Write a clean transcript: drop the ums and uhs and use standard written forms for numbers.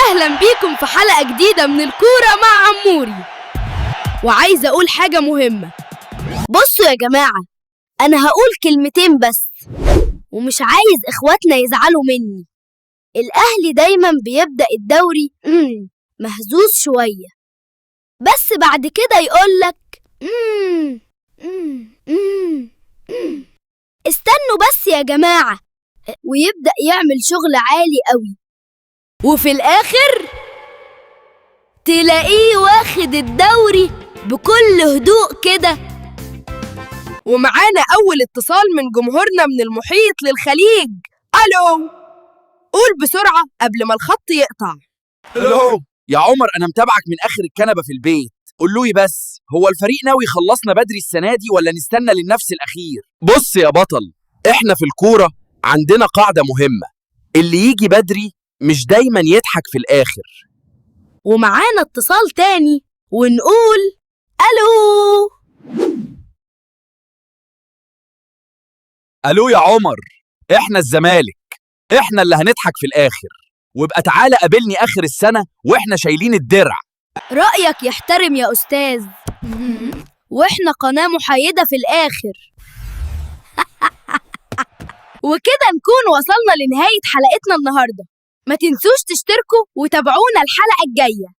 أهلا بيكم في حلقة جديدة من الكورة مع عموري. وعايزة أقول حاجة مهمة. بصوا يا جماعة، أنا هقول كلمتين بس، ومش عايز إخواتنا يزعلوا مني. الأهلي دايما بيبدأ الدوري مهزوز شوية، بس بعد كده يقولك استنوا بس يا جماعة، ويبدأ يعمل شغل عالي قوي، وفي الآخر تلاقيه واخد الدوري بكل هدوء كده. ومعانا أول اتصال من جمهورنا من المحيط للخليج. ألو، قول بسرعة قبل ما الخط يقطع. الو يا عمر، انا متابعك من اخر الكنبه في البيت. قول له بس، هو الفريق ناوي يخلصنا بدري السنه دي ولا نستنى للنفس الاخير؟ بص يا بطل، احنا في الكوره عندنا قاعده مهمه: اللي يجي بدري مش دايما يضحك في الاخر. ومعانا اتصال تاني ونقول ألو. الو يا عمر، احنا الزمالك، احنا اللي هنضحك في الاخر، وابقى تعالى قابلني اخر السنه واحنا شايلين الدرع. رأيك يحترم يا أستاذ، وإحنا قناة محايدة في الآخر. وكده نكون وصلنا لنهاية حلقتنا النهاردة. ما تنسوش تشتركوا وتابعونا الحلقة الجاية.